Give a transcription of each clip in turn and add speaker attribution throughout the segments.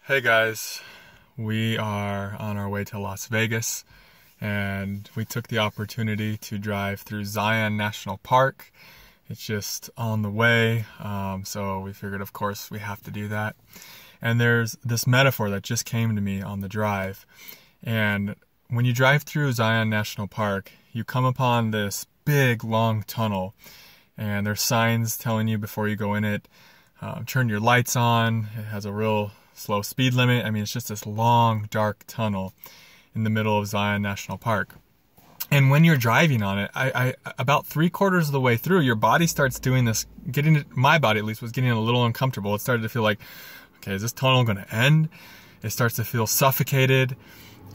Speaker 1: Hey guys, we are on our way to Las Vegas and we took the opportunity to drive through Zion National Park. It's just on the way, so we figured of course we have to do that. And there's this metaphor that just came to me on the drive. And when you drive through Zion National Park, you come upon this big long tunnel and there's signs telling you before you go in it, turn your lights on. It has a real slow speed limit. I mean, it's just this long, dark tunnel in the middle of Zion National Park. And when you're driving on it, I about 3/4 of the way through, your body starts doing this, my body at least was getting a little uncomfortable. It started to feel like, okay, is this tunnel going to end? It starts to feel suffocated.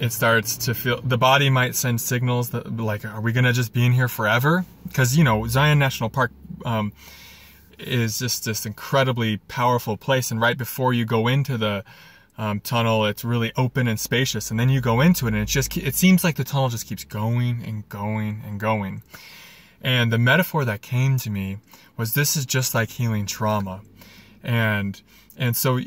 Speaker 1: It starts to feel, the body might send signals that like, are we going to just be in here forever? Because, you know, Zion National Park, is just this incredibly powerful place, and right before you go into the tunnel, it's really open and spacious, and then you go into it and it seems like the tunnel just keeps going and going and going. And the metaphor that came to me was, this is just like healing trauma. And so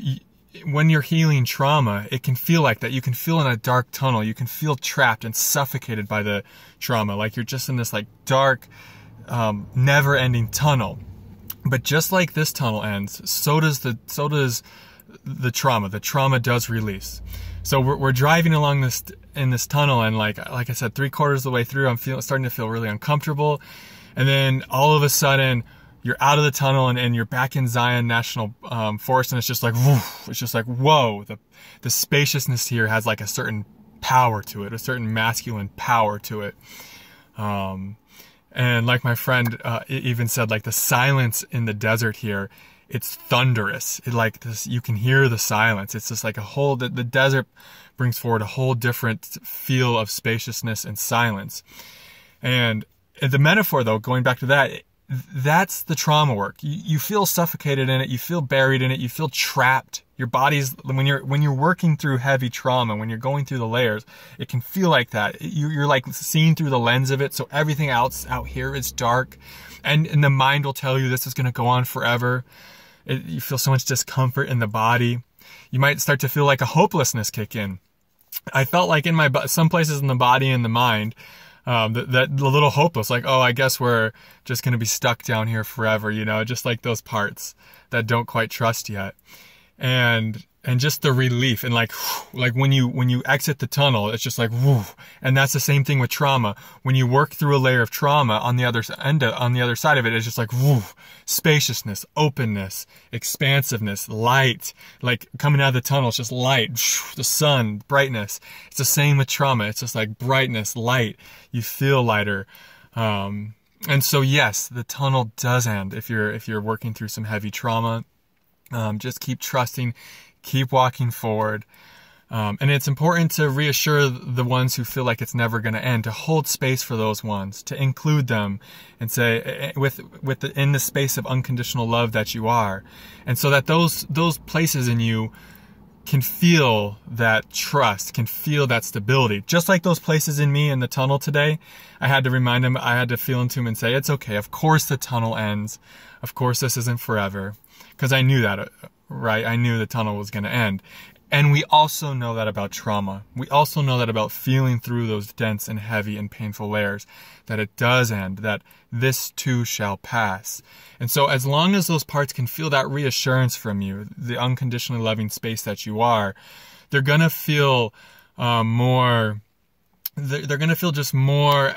Speaker 1: when you're healing trauma, it can feel like that. You can feel in a dark tunnel, you can feel trapped and suffocated by the trauma, like you're just in this like dark, never-ending tunnel. But just like this tunnel ends, so does the trauma. The trauma does release. So we're driving along in this tunnel, and like I said, 3/4 of the way through, I'm starting to feel really uncomfortable. And then all of a sudden, you're out of the tunnel and you're back in Zion National Forest, and it's just like, woof, it's just like, whoa. The spaciousness here has like a certain power to it, a certain masculine power to it. And like my friend even said, like the silence in the desert here, it's thunderous. It like this, you can hear the silence. It's just like the desert brings forward a whole different feel of spaciousness and silence. And the metaphor though, going back to that, that's the trauma work. You feel suffocated in it. You feel buried in it. You feel trapped. Your body's, when you're working through heavy trauma, when you're going through the layers, it can feel like that. You're like seeing through the lens of it. So everything else out here is dark, and the mind will tell you this is going to go on forever. You feel so much discomfort in the body. You might start to feel like a hopelessness kick in. I felt like in some places in the body and the mind, that a little hopeless, like, oh, I guess we're just going to be stuck down here forever, you know, just like those parts that don't quite trust yet. And just the relief, and like when you exit the tunnel, it's just like, whoo. And that's the same thing with trauma. When you work through a layer of trauma, on the other side of it, it's just like, whoo, spaciousness, openness, expansiveness, light. Like coming out of the tunnel, it's just light, the sun, brightness. It's the same with trauma. It's just like brightness, light. You feel lighter. And so yes, the tunnel does end if you're working through some heavy trauma. Just keep trusting, keep walking forward. And it's important to reassure the ones who feel like it's never going to end, to hold space for those ones, to include them and say, in the space of unconditional love that you are. And so that those places in you can feel that trust, can feel that stability. Just like those places in me in the tunnel today, I had to remind him, I had to feel into him and say, it's okay. Of course the tunnel ends. Of course this isn't forever. Because I knew that, right? I knew the tunnel was going to end. And we also know that about trauma. We also know that about feeling through those dense and heavy and painful layers, that it does end, that this too shall pass. And so as long as those parts can feel that reassurance from you, the unconditionally loving space that you are, they're going to feel more, they're going to feel just more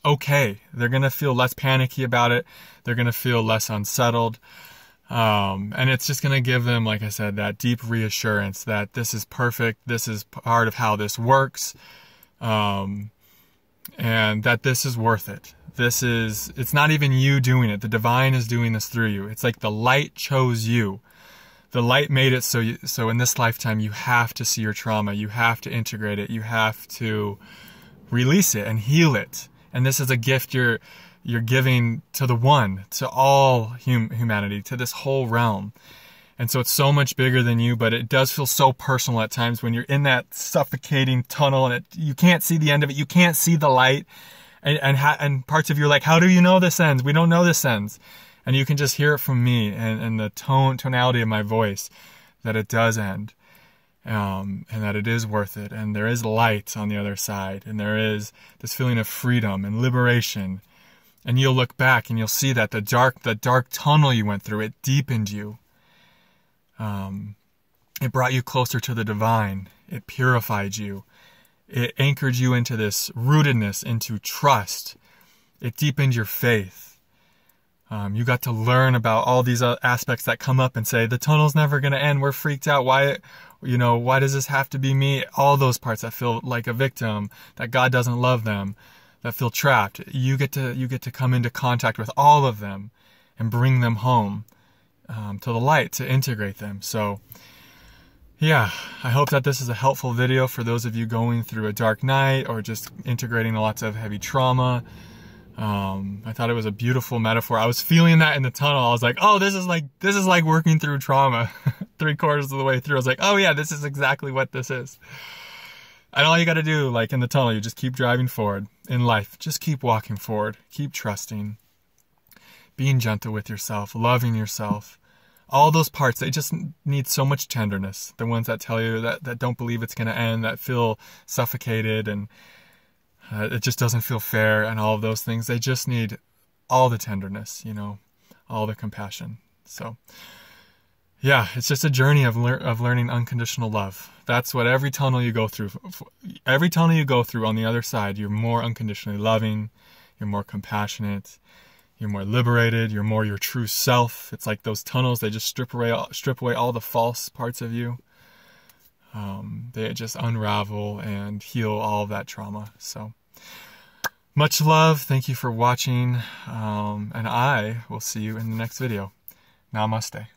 Speaker 1: okay. They're going to feel less panicky about it. They're going to feel less unsettled. And it's just going to give them, like I said, that deep reassurance that this is perfect. This is part of how this works. And that this is worth it. It's not even you doing it. The divine is doing this through you. It's like the light chose you. The light made it so in this lifetime, you have to see your trauma. You have to integrate it. You have to release it and heal it. And this is a gift you're giving to the one, to all humanity, to this whole realm. And so it's so much bigger than you, but it does feel so personal at times when you're in that suffocating tunnel and you can't see the end of it. You can't see the light. And parts of you are like, how do you know this ends? We don't know this ends. And you can just hear it from me and the tonality of my voice, that it does end, and that it is worth it, and there is light on the other side, and there is this feeling of freedom and liberation. And you'll look back and you'll see that the dark tunnel you went through, it deepened you. It brought you closer to the divine. It purified you. It anchored you into this rootedness, into trust. It deepened your faith. You got to learn about all these aspects that come up and say, the tunnel's never going to end. We're freaked out. Why does this have to be me? All those parts that feel like a victim, that God doesn't love them, that feel trapped. You get to come into contact with all of them and bring them home to the light, to integrate them. So yeah, I hope that this is a helpful video for those of you going through a dark night or just integrating lots of heavy trauma. I thought it was a beautiful metaphor. I was feeling that in the tunnel. I was like, oh, this is like working through trauma. 3/4 of the way through, I was like, oh yeah, this is exactly what this is. And all you got to do, like in the tunnel, you just keep driving forward in life. Just keep walking forward. Keep trusting. Being gentle with yourself. Loving yourself. All those parts, they just need so much tenderness. The ones that tell you that don't believe it's going to end, that feel suffocated and it just doesn't feel fair, and all of those things. They just need all the tenderness, all the compassion. So yeah, it's just a journey of learning unconditional love. That's what every tunnel you go through on the other side, you're more unconditionally loving, you're more compassionate, you're more liberated, you're more your true self. It's like those tunnels, they just strip away all the false parts of you. They just unravel and heal all of that trauma. So much love. Thank you for watching. And I will see you in the next video. Namaste.